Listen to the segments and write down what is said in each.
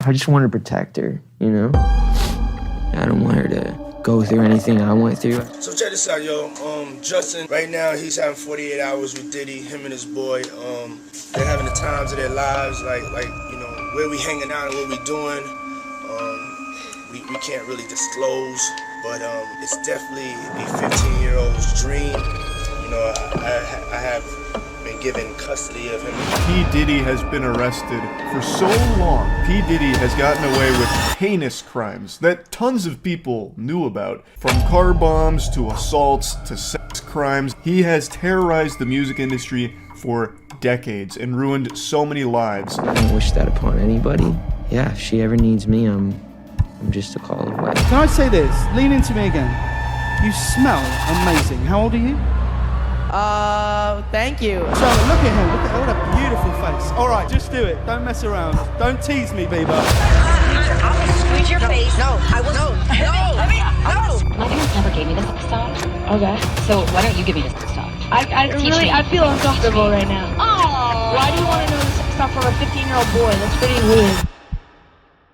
I just want to protect her, you know? I don't want her to go through anything I went through. So check this out, yo. Justin, right now he's having 48 hours with Diddy, him and his boy. They're having the times of their lives, like you know, where we hanging out and what we doing. We can't really disclose, but it's definitely a 15-year-old's dream. You know, I have been given custody of him. P. Diddy has been arrested for so long. P. Diddy has gotten away with heinous crimes that tons of people knew about. From car bombs to assaults to sex crimes, he has terrorized the music industry for decades and ruined so many lives. I don't wish that upon anybody. Yeah, if she ever needs me, I'm just a call away. Can I say this? Lean into me again. You smell amazing. How old are you? Thank you. Charlotte, look at him. Look at what a beautiful face. All right, just do it. Don't mess around. Don't tease me, Bieber. I will squeeze your face. No, I will. No. My parents never gave me this stuff. Okay. So why don't you give me this stuff? I feel uncomfortable right now. Oh. Why do you want to know this stuff from a 15-year-old boy? That's pretty weird.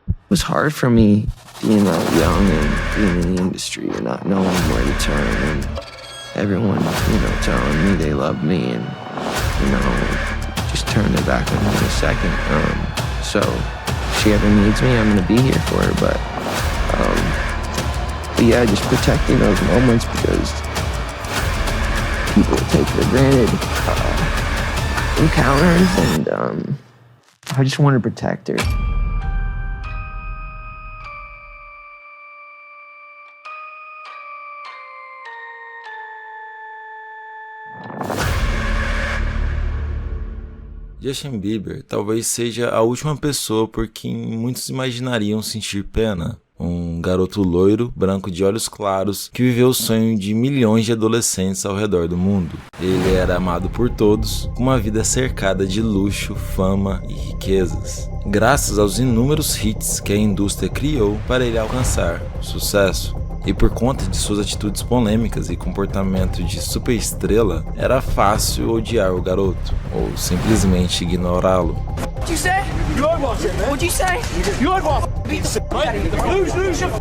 It was hard for me being that young and being in the industry and not knowing where to turn and everyone, you know, telling me they love me and, you know, just turn their back on me in a second. So if she ever needs me, I'm gonna be here for her, but yeah, just protecting those moments because people take for granted encounters and I just want to protect her. Justin Bieber talvez seja a última pessoa por quem muitos imaginariam sentir pena. Um garoto loiro, branco de olhos claros, que viveu o sonho de milhões de adolescentes ao redor do mundo. Ele era amado por todos, com uma vida cercada de luxo, fama e riquezas. Graças aos inúmeros hits que a indústria criou para ele alcançar o sucesso. E por conta de suas atitudes polêmicas e comportamento de superestrela, era fácil odiar o garoto, ou simplesmente ignorá-lo.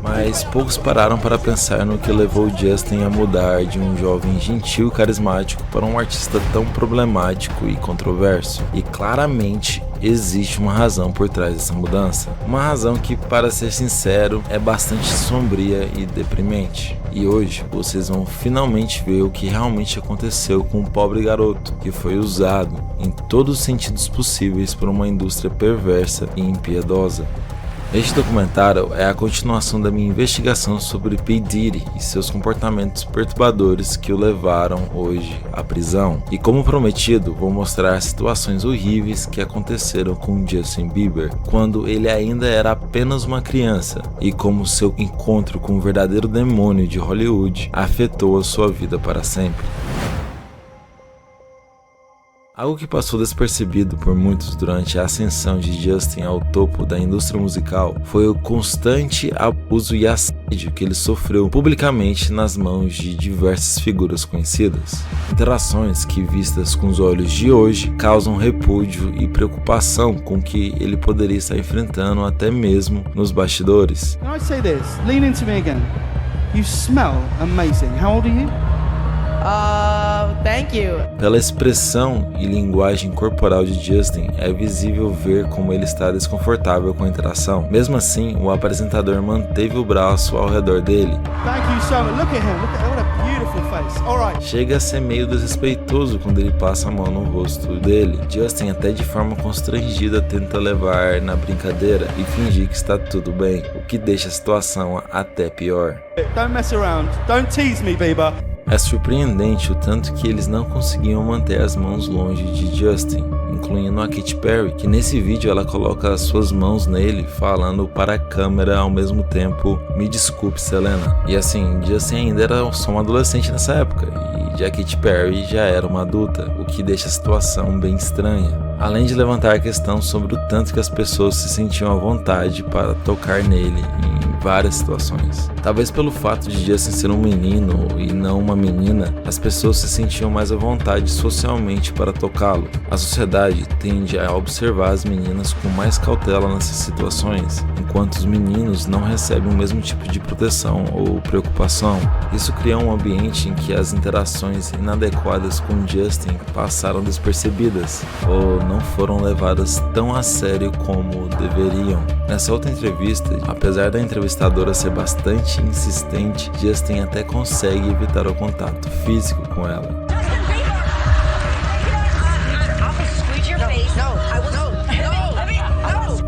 Mas poucos pararam para pensar no que levou Justin a mudar de um jovem gentil e carismático para um artista tão problemático e controverso. E claramente existe uma razão por trás dessa mudança. Uma razão que, para ser sincero, é bastante sombria e deprimente. E hoje vocês vão finalmente ver o que realmente aconteceu com o pobre garoto, que foi usado em todos os sentidos possíveis por uma indústria perversa e impiedosa. Este documentário é a continuação da minha investigação sobre P. Diddy e seus comportamentos perturbadores que o levaram hoje à prisão. E como prometido, vou mostrar situações horríveis que aconteceram com Justin Bieber quando ele ainda era apenas uma criança e como seu encontro com o verdadeiro demônio de Hollywood afetou a sua vida para sempre. Algo que passou despercebido por muitos durante a ascensão de Justin ao topo da indústria musical foi o constante abuso e assédio que ele sofreu publicamente nas mãos de diversas figuras conhecidas. Interações que, vistas com os olhos de hoje, causam repúdio e preocupação com o que ele poderia estar enfrentando até mesmo nos bastidores. Can I say this? Lean into me again. You smell amazing. How old are you? Thank you. Pela expressão e linguagem corporal de Justin, é visível ver como ele está desconfortável com a interação. Mesmo assim, o apresentador manteve o braço ao redor dele. Thank you so much. Look at him. Look at what a beautiful face. All right. Chega a ser meio desrespeitoso quando ele passa a mão no rosto dele. Justin, até de forma constrangida, tenta levar na brincadeira e fingir que está tudo bem, o que deixa a situação até pior. Don't mess around. Don't tease me, Bieber. É surpreendente o tanto que eles não conseguiam manter as mãos longe de Justin, incluindo a Katy Perry, que nesse vídeo ela coloca as suas mãos nele, falando para a câmera ao mesmo tempo: "Me desculpe, Selena". E assim, Justin ainda era só um adolescente nessa época, e já Katy Perry já era uma adulta, o que deixa a situação bem estranha. além de levantar a questão sobre o tanto que as pessoas se sentiam à vontade para tocar nele em várias situações. Talvez pelo fato de Justin ser um menino e não uma menina, as pessoas se sentiam mais à vontade socialmente para tocá-lo. A sociedade tende a observar as meninas com mais cautela nessas situações, enquanto os meninos não recebem o mesmo tipo de proteção ou preocupação. Isso cria um ambiente em que as interações inadequadas com Justin passaram despercebidas ou não foram levadas tão a sério como deveriam. Nessa outra entrevista, apesar da entrevistadora ser bastante insistente, Justin até consegue evitar o contato físico com ela.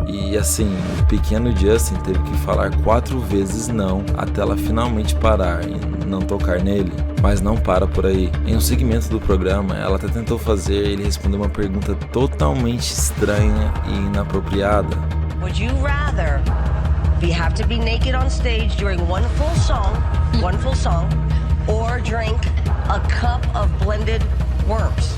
E assim, o pequeno Justin teve que falar 4 vezes não até ela finalmente parar e não tocar nele. Mas não para por aí. Em um segmento do programa, ela até tentou fazer ele responder uma pergunta totalmente estranha e inapropriada. Would you rather have to be naked on stage during one full song, or drink a cup of blended worms?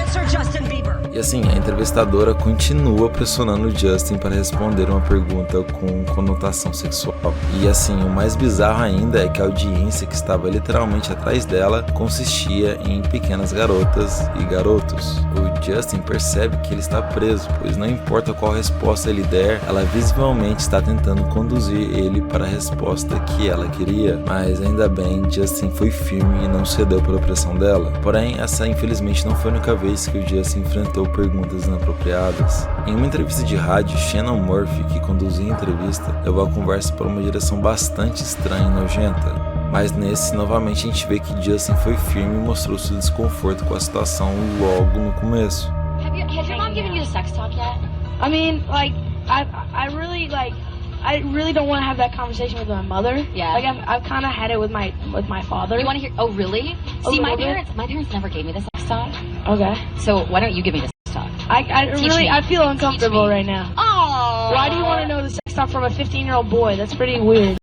Answer, Justin Bieber. E assim, a entrevistadora continua pressionando o Justin para responder uma pergunta com conotação sexual. E assim, o mais bizarro ainda é que a audiência que estava literalmente atrás dela consistia em pequenas garotas e garotos. O Justin percebe que ele está preso, pois não importa qual resposta ele der, ela visivelmente está tentando conduzir ele para a resposta que ela queria. Mas ainda bem, Justin foi firme e não cedeu para a pressão dela. Porém, essa infelizmente não foi a única vez que o Justin enfrentou perguntas inapropriadas. Em uma entrevista de rádio, Shannon Murphy, que conduzia a entrevista, levou a conversa para uma direção bastante estranha e nojenta. Mas nesse, novamente a gente vê que Justin foi firme e mostrou seu desconforto com a situação logo no começo. Has your mom given you the sex talk yet? I mean, like, I really don't want to have that conversation with my mother. Yeah. Like, I've kind of had it with my father. You want to hear? Oh, really? A See, my little bit. parents never gave me the sex talk. Okay. So why don't you give me the sex talk? I feel uncomfortable right now. Oh. Why do you want to know the sex talk from a 15-year-old boy? That's pretty weird.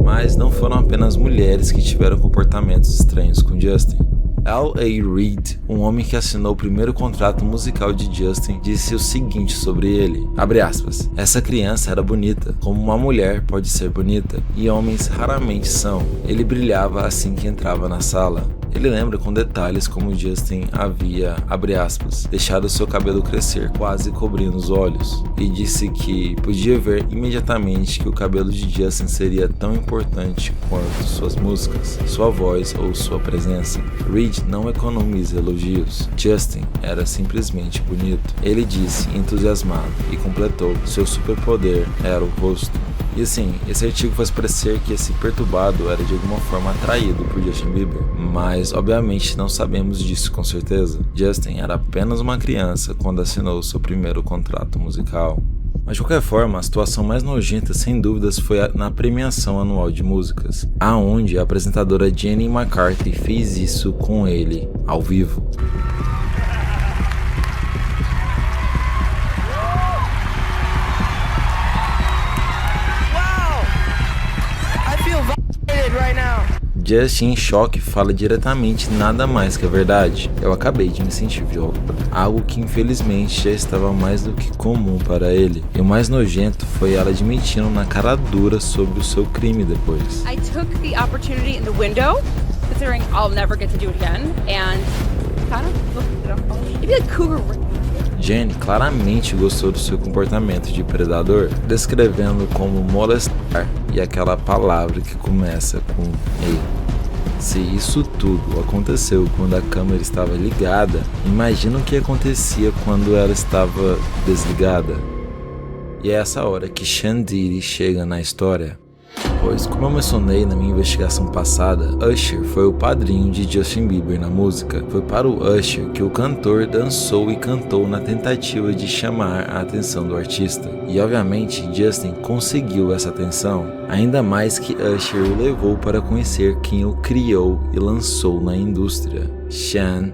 Mas não foram apenas mulheres que tiveram comportamentos estranhos com Justin. L.A. Reid, um homem que assinou o primeiro contrato musical de Justin, disse o seguinte sobre ele, abre aspas, essa criança era bonita, como uma mulher pode ser bonita, e homens raramente são. Ele brilhava assim que entrava na sala. Ele lembra com detalhes como Justin havia, abre aspas, deixado seu cabelo crescer, quase cobrindo os olhos, e disse que podia ver imediatamente que o cabelo de Justin seria tão importante quanto suas músicas, sua voz ou sua presença. Reid não economiza elogios. Justin era simplesmente bonito. Ele disse, entusiasmado, e completou, seu superpoder era o rosto. E assim, esse artigo faz parecer que esse perturbado era de alguma forma atraído por Justin Bieber, mas obviamente não sabemos disso com certeza. Justin era apenas uma criança quando assinou seu primeiro contrato musical. Mas de qualquer forma, a situação mais nojenta sem dúvidas foi na premiação anual de músicas, aonde a apresentadora Jenny McCarthy fez isso com ele, ao vivo. Justin, em choque, fala diretamente nada mais que a verdade. Eu acabei de me sentir violado. Algo que infelizmente já estava mais do que comum para ele. E o mais nojento foi ela admitindo na cara dura sobre o seu crime depois. I took the opportunity in the window, considering I'll never get to do it again, and kind of, it'd be like cougar. Jenny claramente gostou do seu comportamento de predador, descrevendo como molestar e aquela palavra que começa com E. Se isso tudo aconteceu quando a câmera estava ligada, imagina o que acontecia quando ela estava desligada. E é essa hora que Sean Diddy chega na história. Pois, como eu mencionei na minha investigação passada, Usher foi o padrinho de Justin Bieber na música. Foi para o Usher que o cantor dançou e cantou na tentativa de chamar a atenção do artista. E obviamente Justin conseguiu essa atenção, ainda mais que Usher o levou para conhecer quem o criou e lançou na indústria, Sean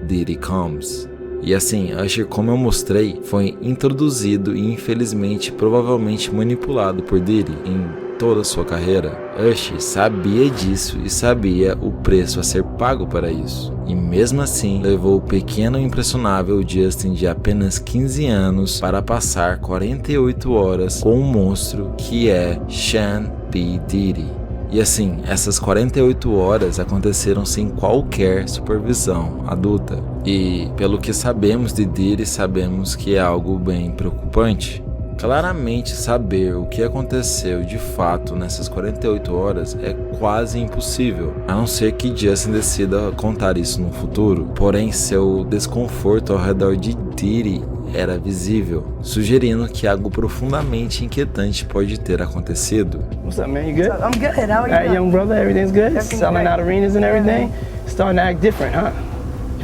Diddy Combs. E assim, Usher, como eu mostrei, foi introduzido e infelizmente provavelmente manipulado por Diddy em toda a sua carreira. Usher sabia disso e sabia o preço a ser pago para isso. E mesmo assim, levou o pequeno e impressionável Justin de apenas 15 anos para passar 48 horas com o monstro que é Sean P. Diddy. E assim, essas 48 horas aconteceram sem qualquer supervisão adulta. E pelo que sabemos de Diddy, sabemos que é algo bem preocupante. Claramente saber o que aconteceu de fato nessas 48 horas é quase impossível, a não ser que Justin decida contar isso no futuro. Porém, seu desconforto ao redor de Diddy era visível, sugerindo que algo profundamente inquietante pode ter acontecido. What's up, man? You good? I'm good. How are you? Young brother, everything's good? Everything's Selling great. out arenas and everything? Starting to act different, huh?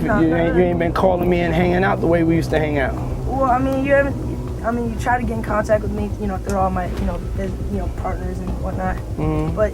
No, You ain't been calling me and hanging out the way we used to hang out. Well, I mean, you try to get in contact with me, through all my, partners and whatnot. Mm-hmm. But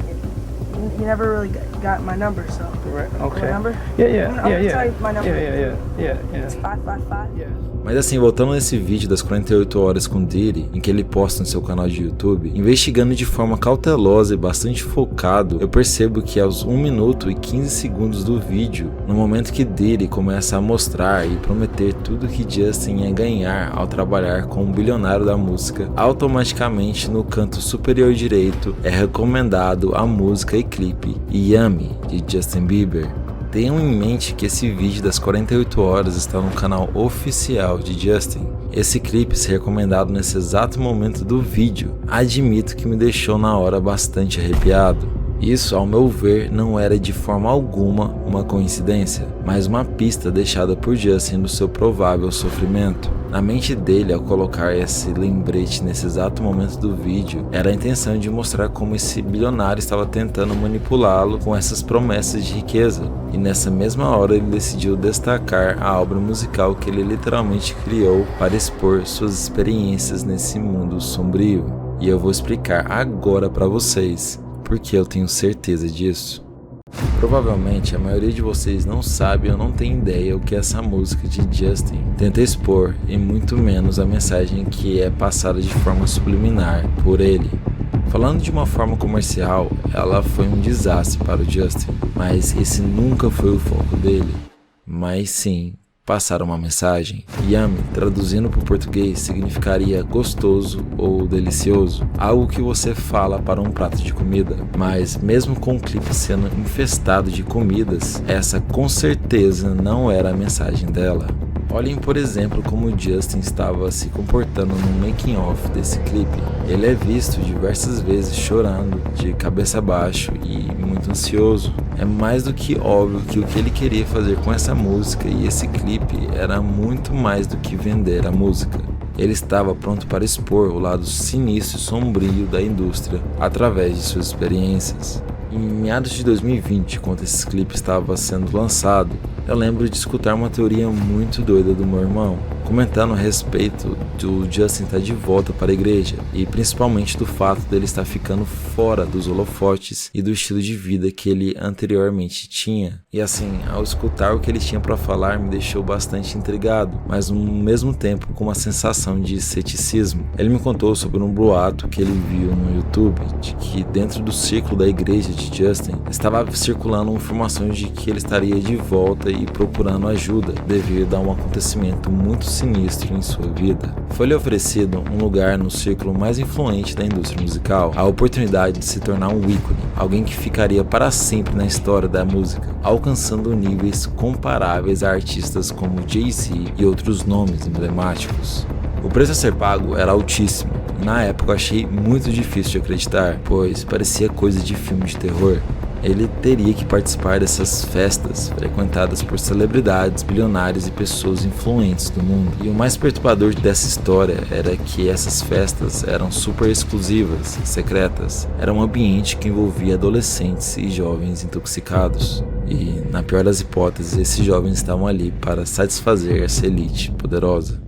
you never really got my number, so. Right. Okay. My number? Yeah. I'll tell you my number. Yeah. It's 555. Yeah. Mas assim, voltando nesse vídeo das 48 horas com Diddy, em que ele posta no seu canal de YouTube, investigando de forma cautelosa e bastante focado, eu percebo que aos 1 minuto e 15 segundos do vídeo, no momento que Diddy começa a mostrar e prometer tudo que Justin ia ganhar ao trabalhar com um bilionário da música, automaticamente no canto superior direito é recomendado a música e clipe Yummy, de Justin Bieber. Tenham em mente que esse vídeo das 48 horas está no canal oficial de Justin. Esse clipe ser recomendado nesse exato momento do vídeo, admito que me deixou na hora bastante arrepiado. Isso, ao meu ver, não era de forma alguma uma coincidência, mas uma pista deixada por Justin do seu provável sofrimento. Na mente dele, ao colocar esse lembrete nesse exato momento do vídeo, era a intenção de mostrar como esse bilionário estava tentando manipulá-lo com essas promessas de riqueza. E nessa mesma hora ele decidiu destacar a obra musical que ele literalmente criou para expor suas experiências nesse mundo sombrio. E eu vou explicar agora para vocês, porque eu tenho certeza disso. Provavelmente a maioria de vocês não sabe ou não tem ideia o que essa música de Justin tenta expor, e muito menos a mensagem que é passada de forma subliminar por ele. Falando de uma forma comercial, ela foi um desastre para o Justin, mas esse nunca foi o foco dele. Mas sim, passar uma mensagem. Yummy, traduzindo para o português, significaria gostoso ou delicioso, algo que você fala para um prato de comida. Mas mesmo com o clipe sendo infestado de comidas, essa com certeza não era a mensagem dela. Olhem, por exemplo, como o Justin estava se comportando no making-off desse clipe. Ele é visto diversas vezes chorando, de cabeça baixa e muito ansioso. É mais do que óbvio que o que ele queria fazer com essa música e esse clipe era muito mais do que vender a música. Ele estava pronto para expor o lado sinistro e sombrio da indústria através de suas experiências. Em meados de 2020, quando esse clipe estava sendo lançado, eu lembro de escutar uma teoria muito doida do meu irmão, comentando a respeito do Justin estar de volta para a igreja, e principalmente do fato dele estar ficando fora dos holofotes e do estilo de vida que ele anteriormente tinha. E assim, ao escutar o que ele tinha para falar, me deixou bastante intrigado, mas ao mesmo tempo com uma sensação de ceticismo. Ele me contou sobre um boato que ele viu no YouTube, de que dentro do círculo da igreja de Justin estava circulando informações de que ele estaria de volta e procurando ajuda devido a um acontecimento muito sinistro em sua vida. Foi-lhe oferecido um lugar no círculo mais influente da indústria musical, a oportunidade de se tornar um ícone, alguém que ficaria para sempre na história da música, alcançando níveis comparáveis a artistas como Jay-Z e outros nomes emblemáticos. O preço a ser pago era altíssimo, e na época eu achei muito difícil de acreditar, pois parecia coisa de filme de terror. Ele teria que participar dessas festas frequentadas por celebridades, bilionários e pessoas influentes do mundo. E o mais perturbador dessa história era que essas festas eram super exclusivas, secretas. Era um ambiente que envolvia adolescentes e jovens intoxicados. E, na pior das hipóteses, esses jovens estavam ali para satisfazer essa elite poderosa.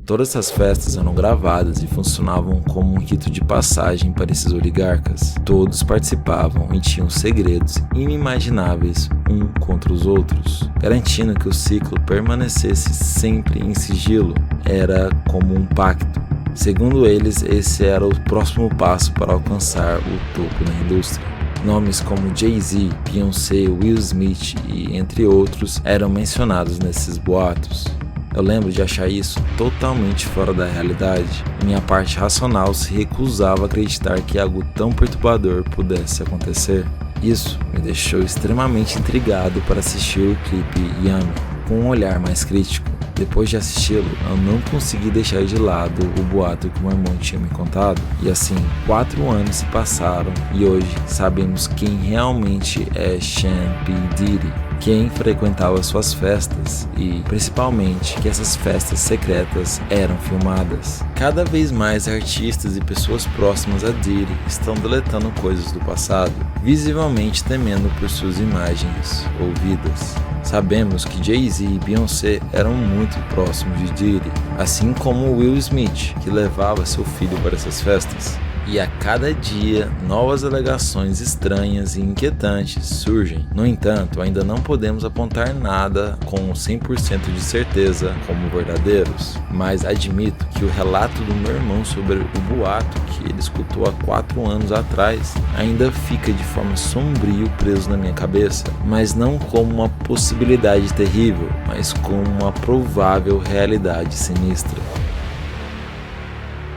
Todas essas festas eram gravadas e funcionavam como um rito de passagem para esses oligarcas. Todos participavam e tinham segredos inimagináveis um contra os outros, garantindo que o ciclo permanecesse sempre em sigilo. Era como um pacto. Segundo eles, esse era o próximo passo para alcançar o topo na indústria. Nomes como Jay-Z, Beyoncé, Will Smith e entre outros eram mencionados nesses boatos. Eu lembro de achar isso totalmente fora da realidade. Minha parte racional se recusava a acreditar que algo tão perturbador pudesse acontecer. Isso me deixou extremamente intrigado para assistir o clipe Yummy, com um olhar mais crítico. Depois de assisti-lo, eu não consegui deixar de lado o boato que meu irmão tinha me contado. E assim, 4 anos se passaram e hoje sabemos quem realmente é Sean P. Diddy, quem frequentava suas festas e, principalmente, que essas festas secretas eram filmadas. Cada vez mais artistas e pessoas próximas a Diddy estão deletando coisas do passado, visivelmente temendo por suas imagens ou vidas. Sabemos que Jay-Z e Beyoncé eram muito próximos de Diddy, assim como Will Smith, que levava seu filho para essas festas. E a cada dia, novas alegações estranhas e inquietantes surgem. No entanto, ainda não podemos apontar nada com 100% de certeza como verdadeiros. Mas admito que o relato do meu irmão sobre o boato que ele escutou há 4 anos atrás ainda fica de forma sombrio preso na minha cabeça. Mas não como uma possibilidade terrível, mas como uma provável realidade sinistra.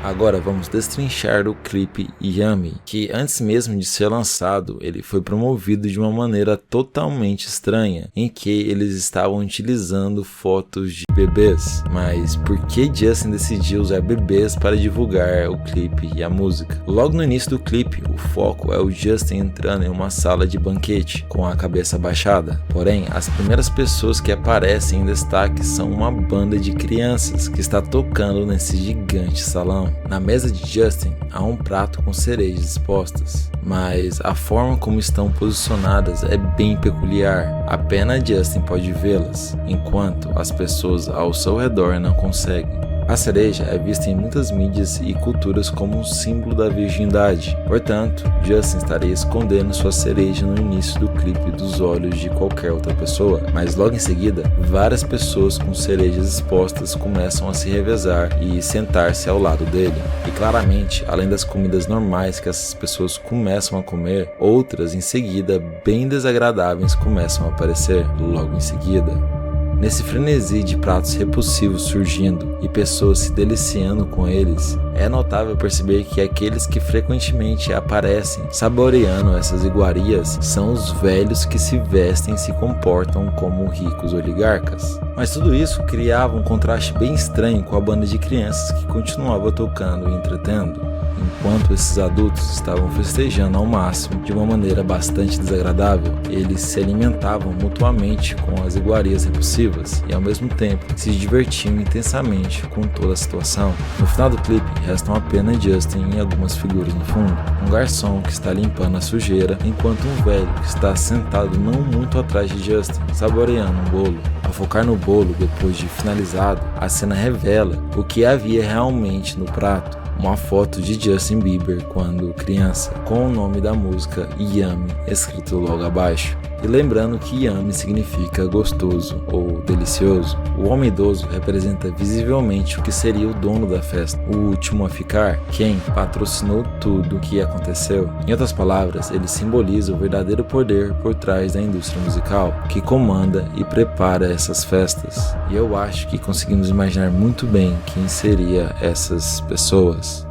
Agora vamos destrinchar o clipe Yummy, que antes mesmo de ser lançado, ele foi promovido de uma maneira totalmente estranha, em que eles estavam utilizando fotos de bebês. Mas por que Justin decidiu usar bebês para divulgar o clipe e a música? Logo no início do clipe, o foco é o Justin entrando em uma sala de banquete, com a cabeça baixada. Porém, as primeiras pessoas que aparecem em destaque são uma banda de crianças que está tocando nesse gigante salão. Na mesa de Justin há um prato com cerejas expostas, mas a forma como estão posicionadas é bem peculiar. Apenas Justin pode vê-las, enquanto as pessoas ao seu redor não conseguem. A cereja é vista em muitas mídias e culturas como um símbolo da virgindade. Portanto, Justin estaria escondendo sua cereja no início do clipe dos olhos de qualquer outra pessoa. Mas logo em seguida, várias pessoas com cerejas expostas começam a se revezar e sentar-se ao lado dele. E claramente, além das comidas normais que essas pessoas começam a comer, outras em seguida bem desagradáveis começam a aparecer logo em seguida. Nesse frenesi de pratos repulsivos surgindo e pessoas se deliciando com eles, é notável perceber que aqueles que frequentemente aparecem saboreando essas iguarias são os velhos que se vestem e se comportam como ricos oligarcas. Mas tudo isso criava um contraste bem estranho com a banda de crianças que continuava tocando e entretendo, enquanto esses adultos estavam festejando ao máximo de uma maneira bastante desagradável. Eles se alimentavam mutuamente com as iguarias repulsivas e ao mesmo tempo se divertiam intensamente com toda a situação. No final do clipe restam apenas Justin e algumas figuras no fundo. Um garçom que está limpando a sujeira, enquanto um velho que está sentado não muito atrás de Justin, saboreando um bolo. Ao focar no bolo depois de finalizado, a cena revela o que havia realmente no prato. Uma foto de Justin Bieber quando criança, com o nome da música Yummy escrito logo abaixo. E lembrando que Yummy significa gostoso ou delicioso, o homem idoso representa visivelmente o que seria o dono da festa, o último a ficar, quem patrocinou tudo o que aconteceu. Em outras palavras, ele simboliza o verdadeiro poder por trás da indústria musical, que comanda e prepara essas festas. E eu acho que conseguimos imaginar muito bem quem seria essas pessoas.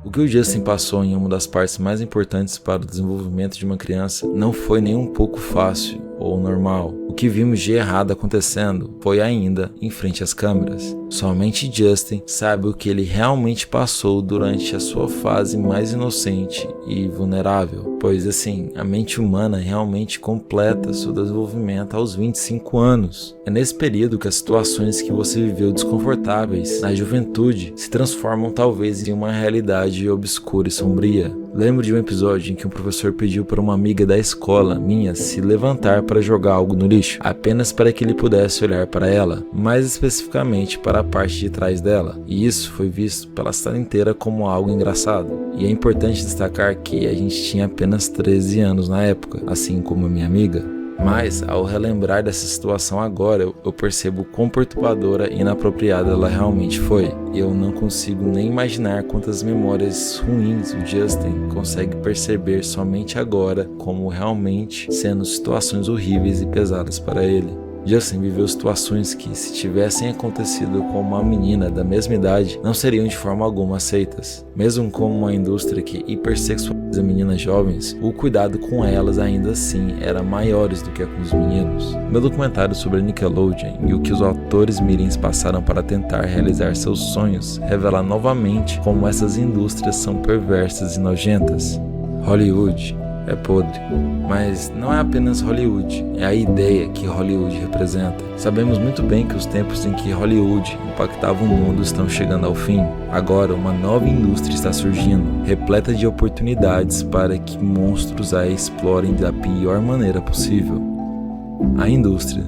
O que o Justin passou em uma das partes mais importantes para o desenvolvimento de uma criança não foi nem um pouco fácil ou normal. O que vimos de errado acontecendo foi ainda em frente às câmeras. Somente Justin sabe o que ele realmente passou durante a sua fase mais inocente e vulnerável, pois assim, a mente humana realmente completa seu desenvolvimento aos 25 anos. É nesse período que as situações que você viveu desconfortáveis na juventude se transformam talvez em uma realidade obscura e sombria. Lembro de um episódio em que um professor pediu para uma amiga da escola minha se levantar para jogar algo no lixo, apenas para que ele pudesse olhar para ela, mais especificamente para a parte de trás dela, e isso foi visto pela sala inteira como algo engraçado. E é importante destacar que a gente tinha apenas 13 anos na época, assim como a minha amiga. Mas, ao relembrar dessa situação agora, eu percebo quão perturbadora e inapropriada ela realmente foi. Eu não consigo nem imaginar quantas memórias ruins o Justin consegue perceber somente agora, como realmente sendo situações horríveis e pesadas para ele. Justin viveu situações que, se tivessem acontecido com uma menina da mesma idade, não seriam de forma alguma aceitas. Mesmo com uma indústria que hipersexualiza meninas jovens, o cuidado com elas ainda assim era maiores do que com os meninos. Meu documentário sobre a Nickelodeon e o que os autores mirins passaram para tentar realizar seus sonhos revela novamente como essas indústrias são perversas e nojentas. Hollywood é podre, mas não é apenas Hollywood, é a ideia que Hollywood representa. Sabemos muito bem que os tempos em que Hollywood impactava o mundo estão chegando ao fim. Agora, uma nova indústria está surgindo, repleta de oportunidades para que monstros a explorem da pior maneira possível. A indústria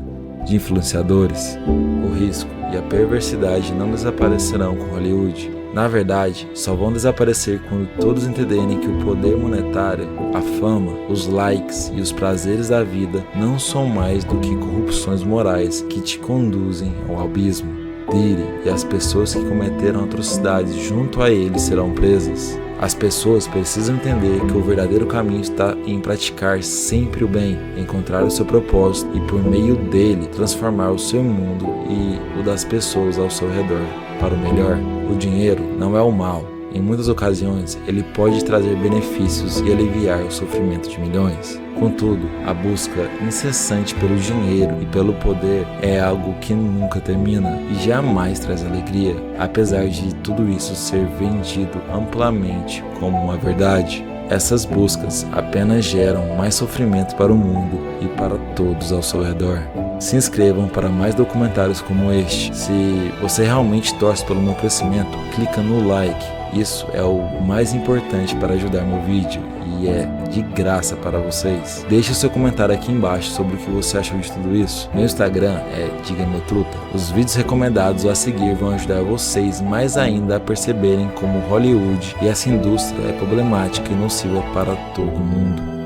de influenciadores, o risco e a perversidade não desaparecerão com Hollywood. Na verdade, só vão desaparecer quando todos entenderem que o poder monetário, a fama, os likes e os prazeres da vida não são mais do que corrupções morais que te conduzem ao abismo. Diddy e as pessoas que cometeram atrocidades junto a ele serão presas. As pessoas precisam entender que o verdadeiro caminho está em praticar sempre o bem, encontrar o seu propósito e por meio dele transformar o seu mundo e o das pessoas ao seu redor para o melhor. O dinheiro não é o mal. Em muitas ocasiões, ele pode trazer benefícios e aliviar o sofrimento de milhões. Contudo, a busca incessante pelo dinheiro e pelo poder é algo que nunca termina e jamais traz alegria, apesar de tudo isso ser vendido amplamente como uma verdade. Essas buscas apenas geram mais sofrimento para o mundo e para todos ao seu redor. Se inscrevam para mais documentários como este. Se você realmente torce pelo meu crescimento, clica no like. Isso é o mais importante para ajudar meu vídeo e é de graça para vocês. Deixe o seu comentário aqui embaixo sobre o que você achou de tudo isso. Meu Instagram é Diga-me Truta. Os vídeos recomendados a seguir vão ajudar vocês mais ainda a perceberem como Hollywood e essa indústria é problemática e nociva para todo mundo.